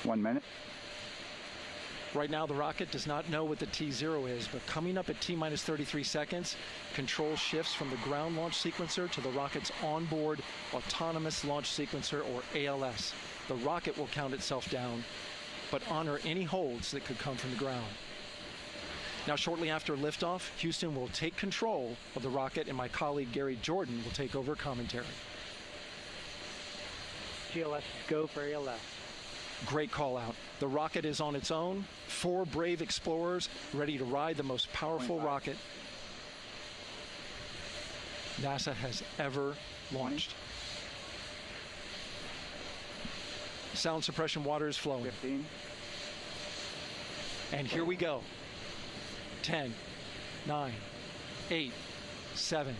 1 minute. Right now, the rocket does not know what the T0 is, but coming up at T-minus 33 seconds, control shifts from the ground launch sequencer to the rocket's onboard autonomous launch sequencer, or ALS. The rocket will count itself down, but honor any holds that could come from the ground. Now, shortly after liftoff, Houston will take control of the rocket, and my colleague Gary Jordan will take over commentary. GLS, go for ALS. Great call out. The rocket is on its own. 4 brave explorers ready to ride the most powerful rocket NASA has ever launched. Sound suppression water is flowing. 15. And here we go. 10, 9, 8, 7.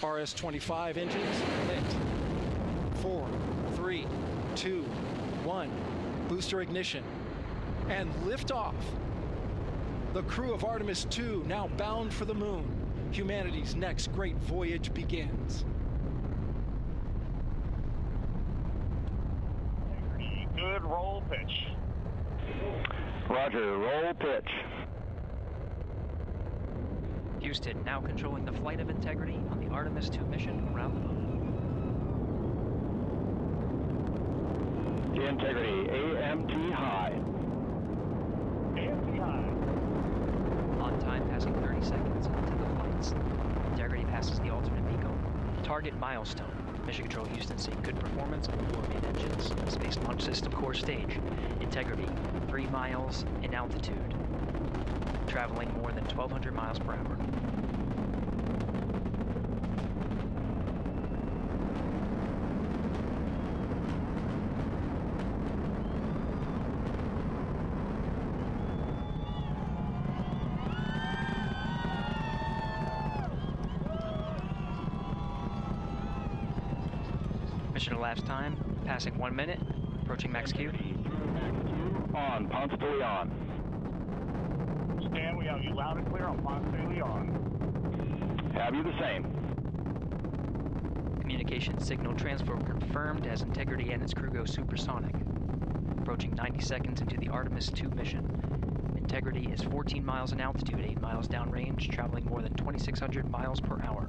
RS-25 engines lit. 4, 3, 2, 1. Booster ignition. And liftoff. The crew of Artemis II now bound for the moon. Humanity's next great voyage begins. Good roll pitch. Roger, roll pitch. Houston now controlling the flight of Integrity on the Artemis II mission around the moon. Integrity, AMT high. AMT high. On time, passing 30 seconds into the flights. Integrity passes the alternate MECO. Target milestone. Mission Control Houston seeing good performance on 4 main engines. Space Launch System core stage. Integrity, 3 miles in altitude. Traveling more than 1,200 miles per hour. Mission elapsed time, passing 1 minute, approaching max Q. On, Ponce de Leon. Stan, we have you loud and clear on Ponce de Leon. Have you the same? Communication signal transfer confirmed as Integrity and its crew go supersonic. Approaching 90 seconds into the Artemis II mission. Integrity is 14 miles in altitude, 8 miles downrange, traveling more than 2,600 miles per hour.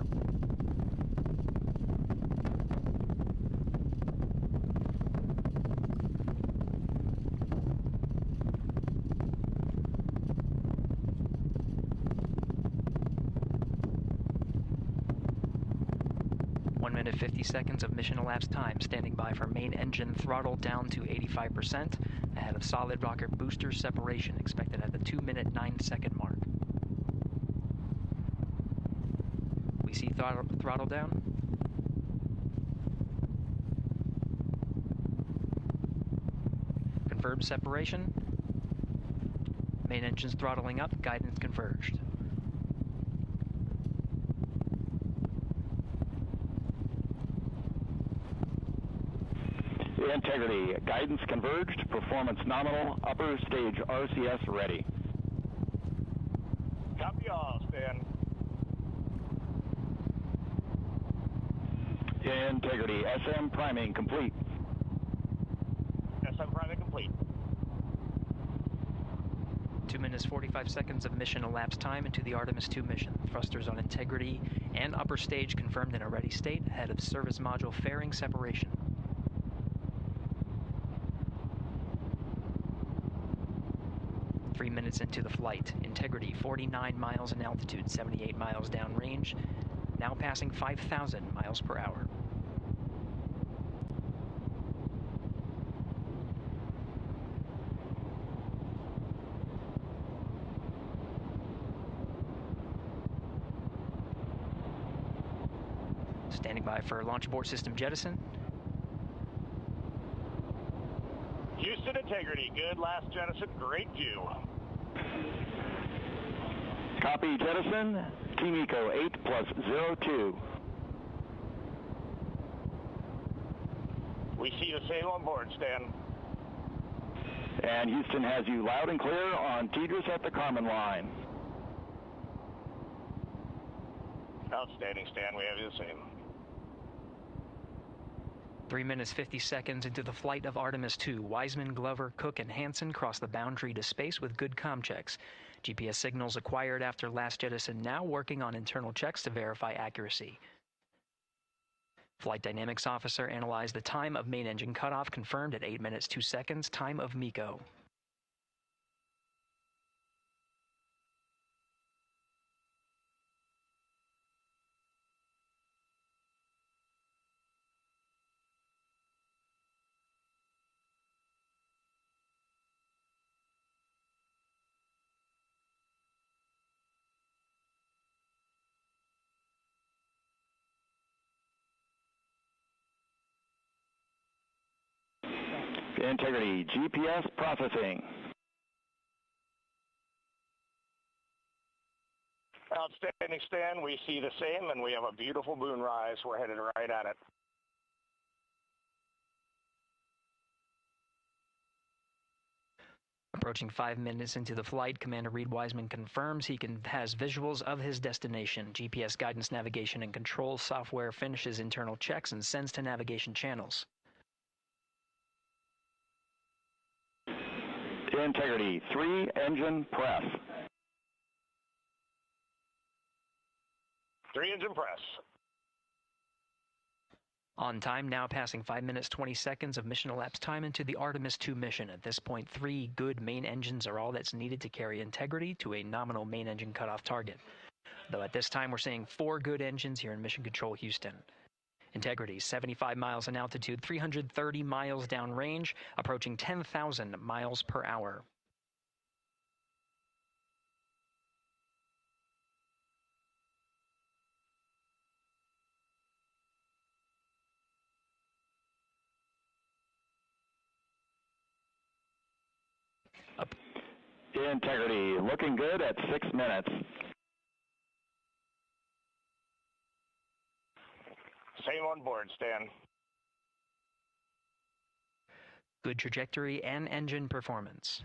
Minute 50 seconds of mission elapsed time, standing by for main engine throttle down to 85%, ahead of solid rocket booster separation expected at the 2-minute 9-second mark. We see throttle down. Confirmed separation. Main engines throttling up, guidance converged. Integrity, guidance converged, performance nominal, upper stage RCS ready. Copy all, Stan. Integrity, SM priming complete. SM priming complete. 2 minutes 45 seconds of mission elapsed time into the Artemis II mission. Thrusters on Integrity and upper stage confirmed in a ready state ahead of service module fairing separation. 3 minutes into the flight. Integrity, 49 miles in altitude, 78 miles downrange, now passing 5,000 miles per hour. Standing by for launch abort system jettison. Houston Integrity, good last jettison, great view. Copy jettison, Team Eco 8+02. We see the same on board, Stan. And Houston has you loud and clear on Tidris at the Carmen line. Outstanding, Stan, we have you the same. 3 minutes 50 seconds into the flight of Artemis II, Wiseman, Glover, Cook, and Hansen cross the boundary to space with good comm checks. GPS signals acquired after last jettison now working on internal checks to verify accuracy. Flight Dynamics Officer analyzed the time of main engine cutoff, confirmed at 8 minutes 2 seconds, time of MECO. Integrity, GPS processing. Outstanding, Stan. We see the same, and we have a beautiful moonrise. We're headed right at it. Approaching 5 minutes into the flight, Commander Reed Wiseman confirms he has visuals of his destination. GPS guidance, navigation, and control software finishes internal checks and sends to navigation channels. Integrity, 3 engine press. 3 engine press. On time, now passing 5 minutes 20 seconds of mission elapsed time into the Artemis II mission. At this point, 3 good main engines are all that's needed to carry Integrity to a nominal main engine cutoff target. Though at this time, we're seeing 4 good engines here in Mission Control Houston. Integrity, 75 miles in altitude, 330 miles downrange, approaching 10,000 miles per hour. Integrity, looking good at 6 minutes. Same on board, Stan. Good trajectory and engine performance.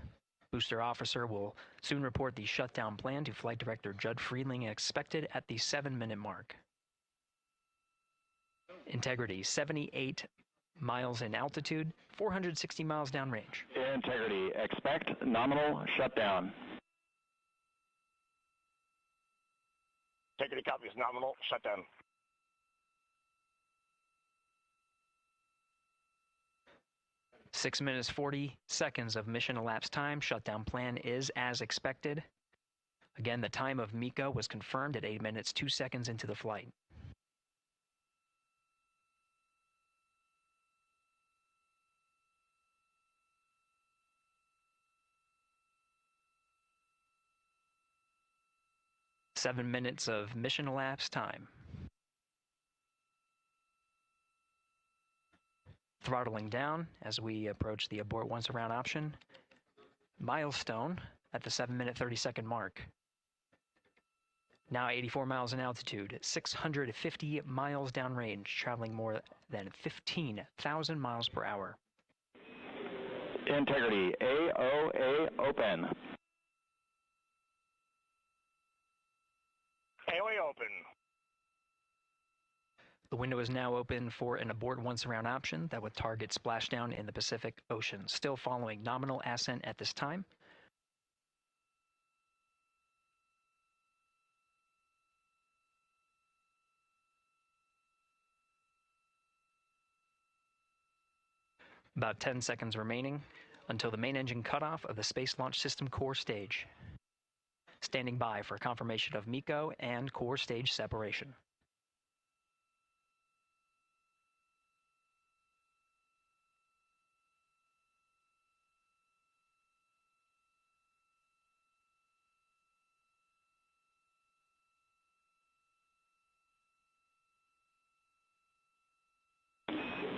Booster officer will soon report the shutdown plan to Flight Director Judd Friedling, expected at the 7-minute mark. Integrity, 78 miles in altitude, 460 miles downrange. Integrity, expect nominal shutdown. Integrity copies nominal shutdown. Six minutes 40 seconds of mission elapsed time. Shutdown plan is as expected. Again, the time of MECO was confirmed at 8 minutes 2 seconds into the flight. Seven minutes of mission elapsed time. Throttling down as we approach the abort once around option. Milestone at the 7-minute 30-second mark. Now 84 miles in altitude, 650 miles downrange, traveling more than 15,000 miles per hour. Integrity, AOA open. AOA open. The window is now open for an abort once around option that would target splashdown in the Pacific Ocean. Still following nominal ascent at this time. About 10 seconds remaining until the main engine cutoff of the Space Launch System core stage. Standing by for confirmation of MECO and core stage separation.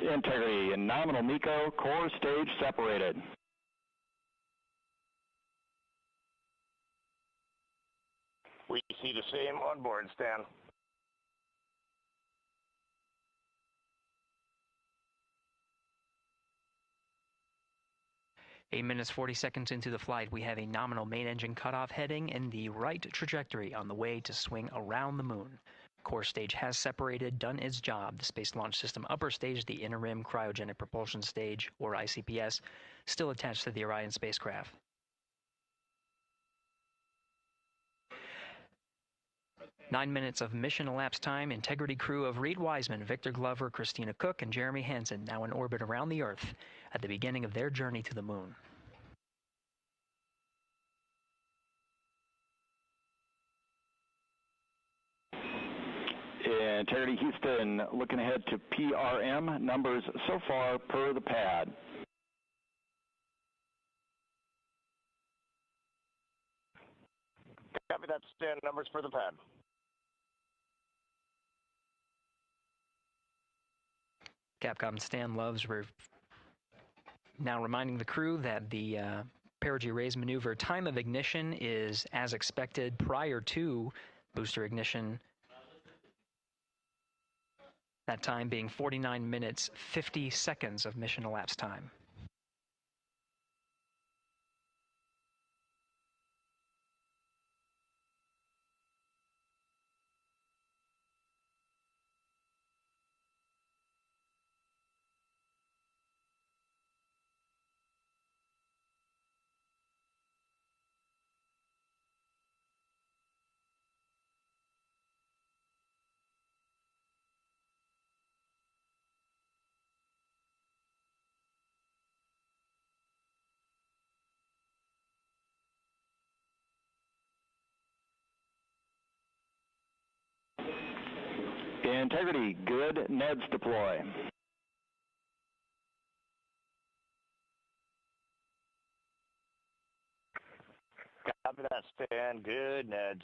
Integrity and nominal MECO, core stage separated. We see the same on board, Stan. Eight minutes 40 seconds into the flight, we have a nominal main engine cutoff heading in the right trajectory on the way to swing around the moon. core stage has separated, done its job. The Space Launch System upper stage, the Inner Rim Cryogenic Propulsion Stage, or ICPS, still attached to the Orion spacecraft. Nine minutes of mission elapsed time. Integrity crew of Reed Wiseman, Victor Glover, Christina Cook, and Jeremy Hansen now in orbit around the Earth at the beginning of their journey to the Moon. Integrity Houston, looking ahead to PRM numbers so far per the pad. Copy that, Stan. Numbers for the pad. Capcom Stan Loves now reminding the crew that the perigee raise maneuver time of ignition is as expected prior to booster ignition. That time being 49 minutes, 50 seconds of mission elapsed time. Integrity, good. NEDS deploy. Copy that, Stan. Good, Neds.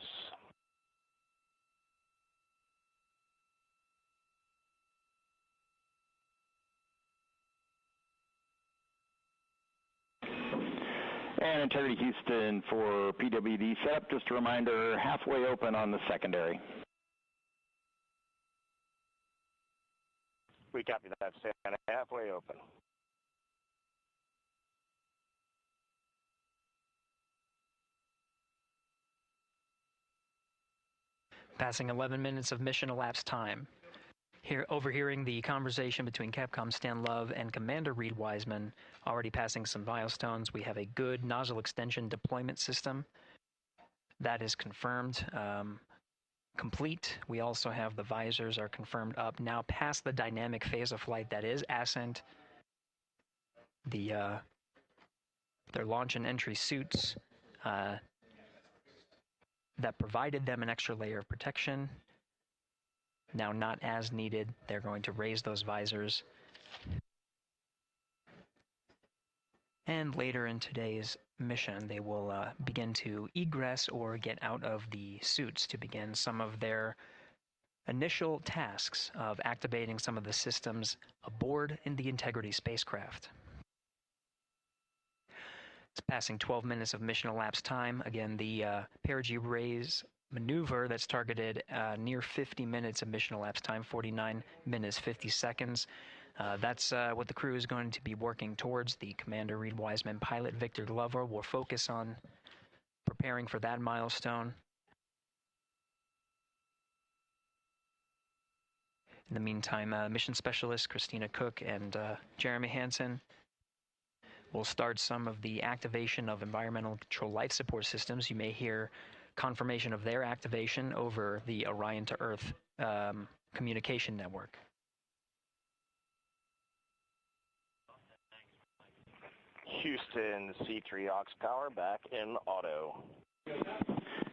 And Integrity Houston for PWD setup. Just a reminder, halfway open on the secondary. We copy that, Stan. Halfway open. Passing 11 minutes of mission elapsed time. Here, overhearing the conversation between Capcom Stan Love and Commander Reed Wiseman, already passing some milestones. We have a good nozzle extension deployment system. That is confirmed. Complete. We also have the visors are confirmed up. Now past the dynamic phase of flight, that is ascent. Their launch and entry suits that provided them an extra layer of protection. Now not as needed. They're going to raise those visors. And later in today's mission, they will begin to egress or get out of the suits to begin some of their initial tasks of activating some of the systems aboard in the Integrity spacecraft. It's passing 12 minutes of mission elapsed time. Again, the perigee raise maneuver that's targeted near 50 minutes of mission elapsed time, 49 minutes, 50 seconds. That's what the crew is going to be working towards. The Commander Reed Wiseman, pilot Victor Glover will focus on preparing for that milestone. In the meantime, mission specialist Christina Cook and Jeremy Hansen will start some of the activation of environmental control life support systems. You may hear confirmation of their activation over the Orion to Earth communication network. Houston, C3 aux power back in auto.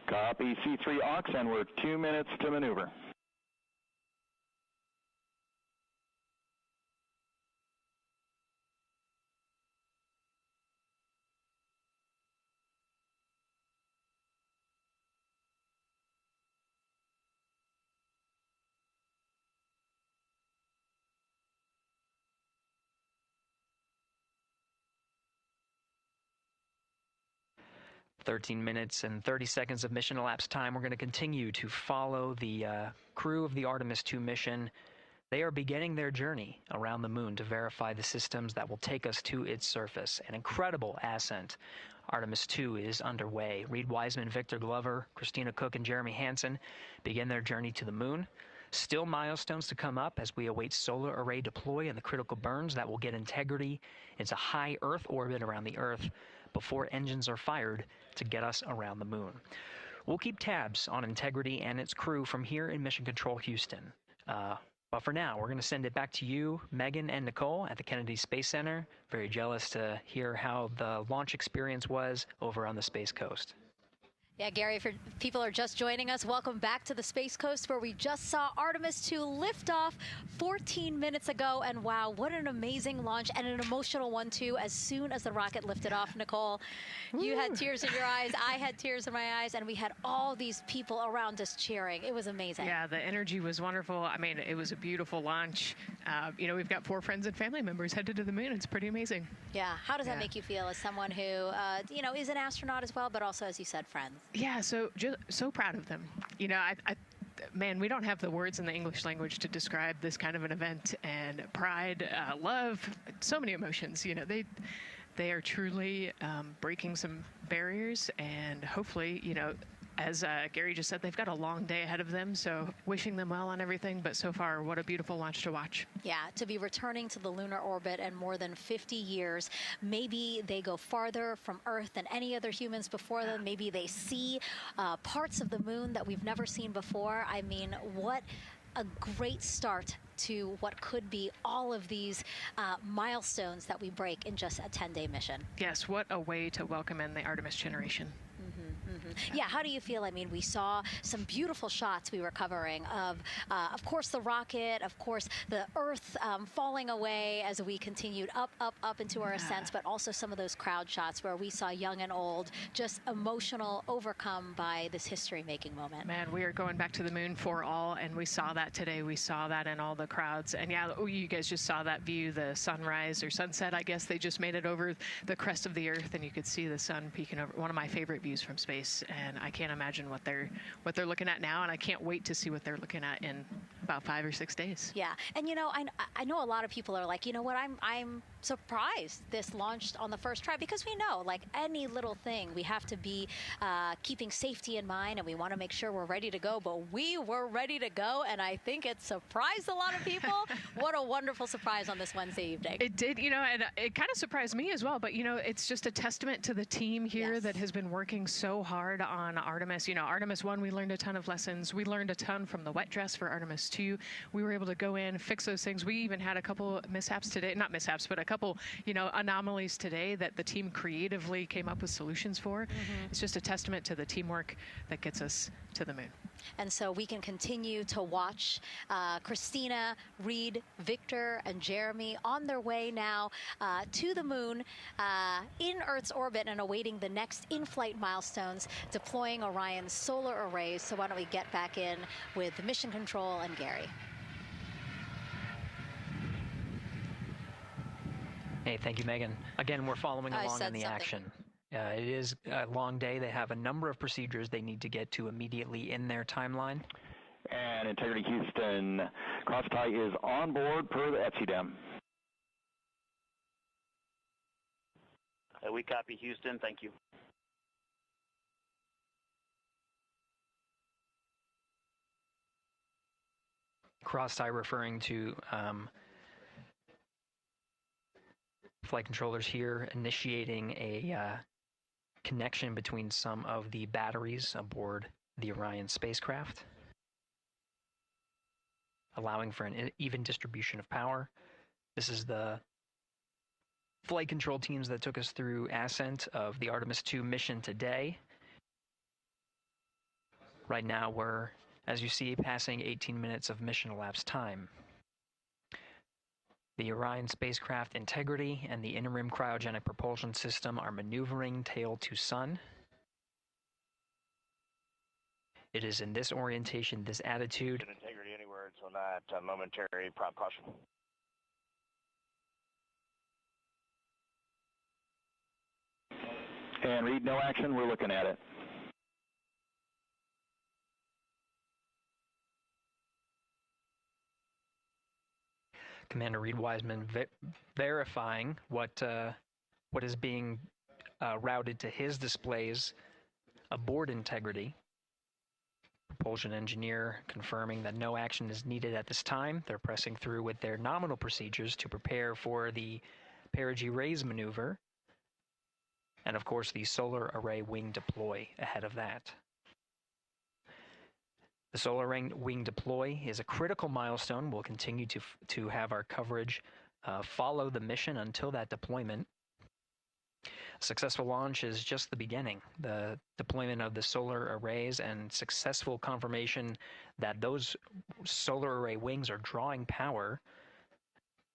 Copy C3 aux, and we're 2 minutes to maneuver. "13 minutes and 30 seconds of mission elapsed time. We're going to continue to follow the crew of the Artemis II mission They are beginning their journey around the moon to verify the systems that will take us to its surface. An incredible ascent. Artemis II is underway. Reed Wiseman, Victor Glover, Christina Cook, and Jeremy Hansen begin their journey to the moon. Still milestones to come up as we await solar array deploy and the critical burns that will get Integrity into high Earth orbit around the Earth before engines are fired to get us around the moon. We'll keep tabs on Integrity and its crew from here in Mission Control Houston. But for now, we're going to send it back to you, Megan and Nicole at the Kennedy Space Center. Very jealous to hear how the launch experience was over on the Space Coast. Yeah, Gary, if people are just joining us, welcome back to the Space Coast, where we just saw Artemis II lift off 14 minutes ago. And wow, what an amazing launch, and an emotional one, too. As soon as the rocket lifted off, Nicole, you had tears in your eyes, I had tears in my eyes, and we had all these people around us cheering. It was amazing. Yeah, the energy was wonderful. I mean, it was a beautiful launch. We've got 4 friends and family members headed to the moon. It's pretty amazing. Yeah, how does that make you feel as someone who, is an astronaut as well, but also, as you said, friends? Yeah, so proud of them. Man, we don't have the words in the English language to describe this kind of an event, and pride, love, so many emotions. They are truly breaking some barriers, and hopefully, as Gary just said, they've got a long day ahead of them, so wishing them well on everything. But so far, what a beautiful launch to watch. Yeah, to be returning to the lunar orbit in more than 50 years. Maybe they go farther from Earth than any other humans before them. Maybe they see parts of the moon that we've never seen before. I mean, what a great start to what could be all of these milestones that we break in just a 10-day mission. Yes, what a way to welcome in the Artemis generation. Yeah, how do you feel? I mean, we saw some beautiful shots we were covering of course, the rocket, of course, the Earth falling away as we continued up into our ascents, but also some of those crowd shots where we saw young and old, just emotional, overcome by this history-making moment. Man, we are going back to the moon for all, and we saw that today. We saw that in all the crowds. And yeah, you guys just saw that view, the sunrise or sunset, I guess. They just made it over the crest of the Earth, and you could see the sun peeking over. One of my favorite views from space. And I can't imagine what they're looking at now, and I can't wait to see what they're looking at in about 5 or 6 days. Yeah, and I know a lot of people are like, I'm surprised this launched on the first try, because we know, like any little thing, we have to be keeping safety in mind, and we want to make sure we're ready to go. But we were ready to go, and I think it surprised a lot of people. What a wonderful surprise on this Wednesday evening. It did, and it kind of surprised me as well. But it's just a testament to the team here that has been working so hard on Artemis. Artemis 1, we learned a ton of lessons. We learned a ton from the wet dress for Artemis 2. We were able to go in, fix those things. We even had a couple mishaps today, not mishaps, but a couple, anomalies today that the team creatively came up with solutions for. It's just a testament to the teamwork that gets us to the moon. And so we can continue to watch Christina, Reed, Victor, and Jeremy on their way now to the moon in Earth's orbit, and awaiting the next in-flight milestones, deploying Orion's solar arrays. So why don't we get back in with Mission Control and Gary. Hey, thank you, Megan. Again, we're following along in the action. It is a long day. They have a number of procedures they need to get to immediately in their timeline. And Integrity Houston, cross-tie is on board per the ETSI-DEM. We copy, Houston. Thank you. Cross-tie referring to flight controllers here initiating a connection between some of the batteries aboard the Orion spacecraft, allowing for an even distribution of power. This is the flight control teams that took us through ascent of the Artemis II mission today. Right now we're, as you see, passing 18 minutes of mission elapsed time. The Orion spacecraft Integrity and the interim cryogenic propulsion system are maneuvering tail to sun. It is in this orientation, this attitude. Integrity, any words on that momentary prop caution? And Reed, no action. We're looking at it. Commander Reed Wiseman verifying what is being routed to his displays aboard Integrity. Propulsion engineer confirming that no action is needed at this time. They're pressing through with their nominal procedures to prepare for the perigee raise maneuver. And of course, the solar array wing deploy ahead of that. The solar array wing deploy is a critical milestone. We'll continue to have our coverage follow the mission until that deployment. A successful launch is just the beginning. The deployment of the solar arrays and successful confirmation that those solar array wings are drawing power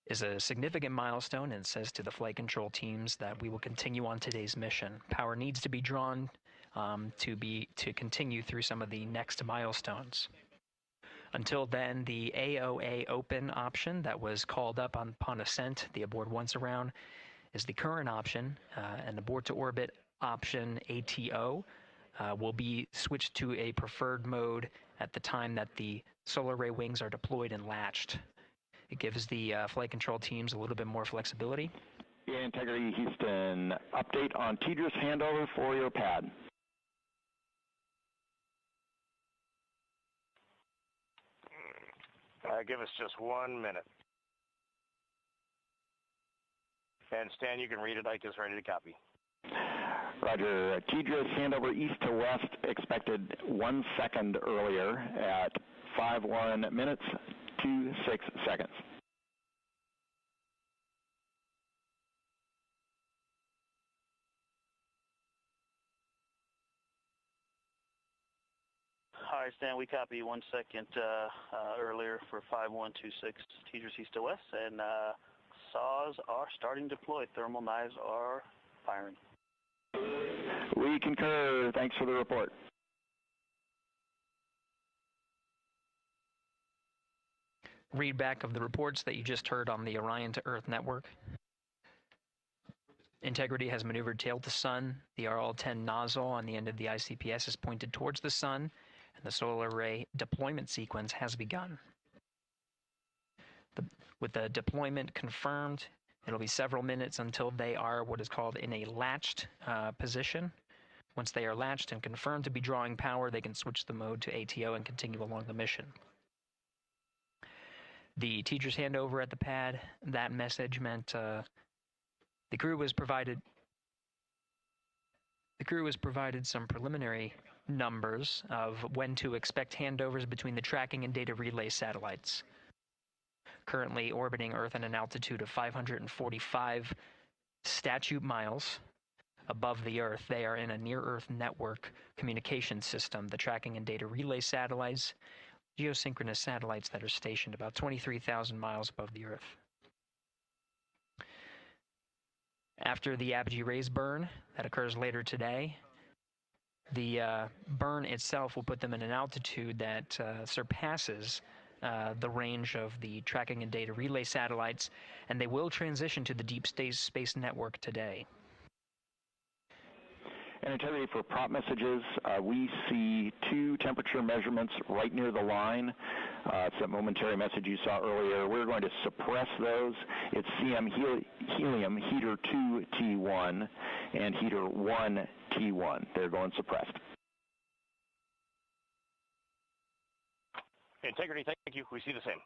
is a significant milestone, and says to the flight control teams that we will continue on today's mission. Power needs to be drawn to continue through some of the next milestones. Until then, the AOA open option that was called up upon ascent, the aboard once around, is the current option, and abort to orbit option ATO will be switched to a preferred mode at the time that the solar array wings are deployed and latched. It gives the flight control teams a little bit more flexibility. Integrity Houston, update on TDRS handover for your pad. Give us just 1 minute. And Stan, you can read it. Ike is ready to copy. Roger. TDRS handover east to west expected 1 second earlier at 5:1 minutes 26 seconds. Hi, Stan. We copy 1 second earlier for 5126 TDRS east to west, and saws are starting to deploy. Thermal knives are firing. We concur. Thanks for the report. Read back of the reports that you just heard on the Orion to Earth network. Integrity has maneuvered tail to sun. The RL-10 nozzle on the end of the ICPS is pointed towards the sun, and the solar array deployment sequence has begun. With the deployment confirmed, it'll be several minutes until they are what is called in a latched position. Once they are latched and confirmed to be drawing power, they can switch the mode to ATO and continue along the mission. The teacher's handover at the pad, that message meant the crew was provided some preliminary numbers of when to expect handovers between the tracking and data relay satellites. Currently orbiting Earth at an altitude of 545 statute miles above the Earth, they are in a near-Earth network communication system. The tracking and data relay satellites, geosynchronous satellites that are stationed about 23,000 miles above the Earth. After the apogee raise burn that occurs later today, the burn itself will put them in an altitude that surpasses the range of the tracking and data relay satellites, and they will transition to the deep space network today. And Integrity, for prop messages, we see 2 temperature measurements right near the line. It's that momentary message you saw earlier. We're going to suppress those. It's CM helium heater 2 T1 and heater 1 T1. They're going suppressed. Integrity, thank you. We see the same.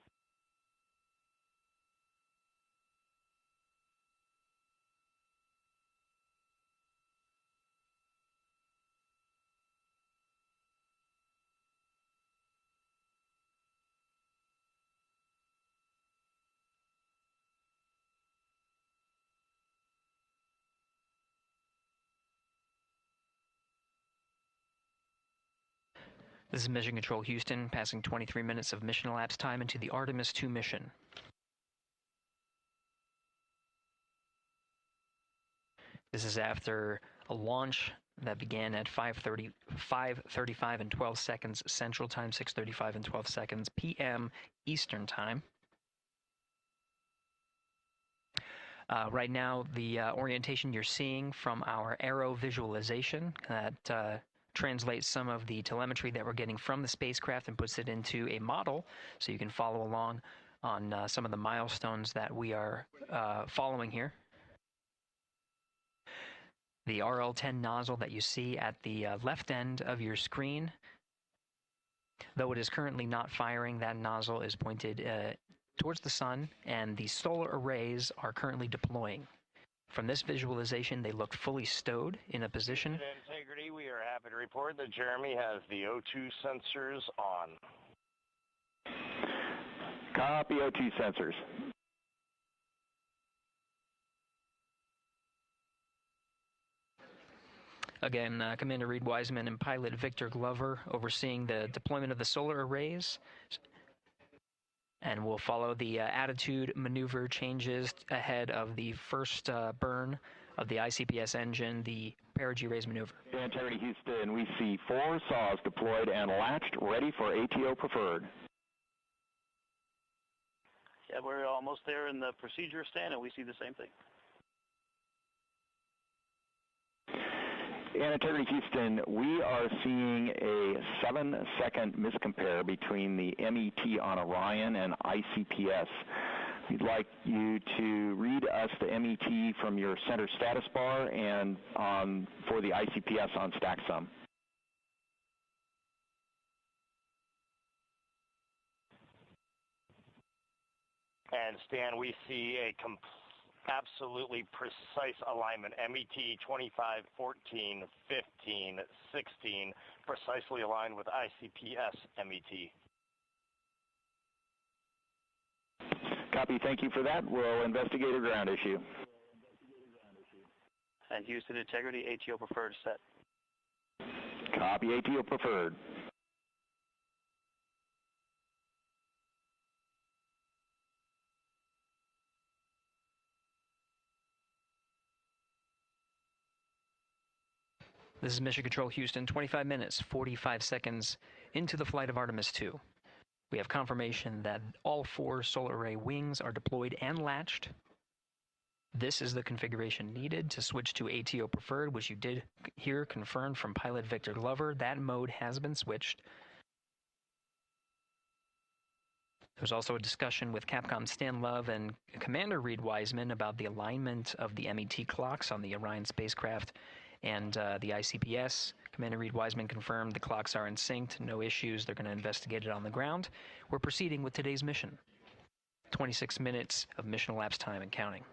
This is Mission Control Houston, passing 23 minutes of mission elapsed time into the Artemis II mission. This is after a launch that began at 5:35 and 12 seconds Central Time, 6:35 and 12 seconds p.m. Eastern Time. Right now, the orientation you're seeing from our aero visualization that translates some of the telemetry that we're getting from the spacecraft and puts it into a model so you can follow along on some of the milestones that we are following here. The RL-10 nozzle that you see at the left end of your screen, though it is currently not firing, that nozzle is pointed towards the sun, and the solar arrays are currently deploying. From this visualization, they look fully stowed in a position. Integrity, we are happy to report that Jeremy has the O2 sensors on. Copy O2 sensors. Again, Commander Reed Wiseman and pilot Victor Glover overseeing the deployment of the solar arrays. And we'll follow the attitude maneuver changes ahead of the first burn of the ICPS engine, the perigee raise maneuver. Integrity Houston, we see 4 saws deployed and latched, ready for ATO preferred. Yeah, we're almost there in the procedure stand, and we see the same thing. In Integrity Houston, we are seeing a 7-second miscompare between the MET on Orion and ICPS. We'd like you to read us the MET from your center status bar and for the ICPS on StackSum. And Stan, we see a absolutely precise alignment. MET 25, 14, 15, 16, precisely aligned with ICPS MET. Copy, thank you for that. We'll investigate a ground issue. And Houston Integrity, ATO preferred set. Copy, ATO preferred. This is Mission Control Houston, 25 minutes, 45 seconds into the flight of Artemis II. We have confirmation that all 4 solar array wings are deployed and latched. This is the configuration needed to switch to ATO preferred, which you did hear confirmed from pilot Victor Glover. That mode has been switched. There was also a discussion with Capcom Stan Love and Commander Reed Wiseman about the alignment of the MET clocks on the Orion spacecraft and the ICPS. Commander Reed Wiseman confirmed the clocks are in sync, no issues. They're going to investigate it on the ground. We're proceeding with today's mission. 26 minutes of mission elapsed time and counting.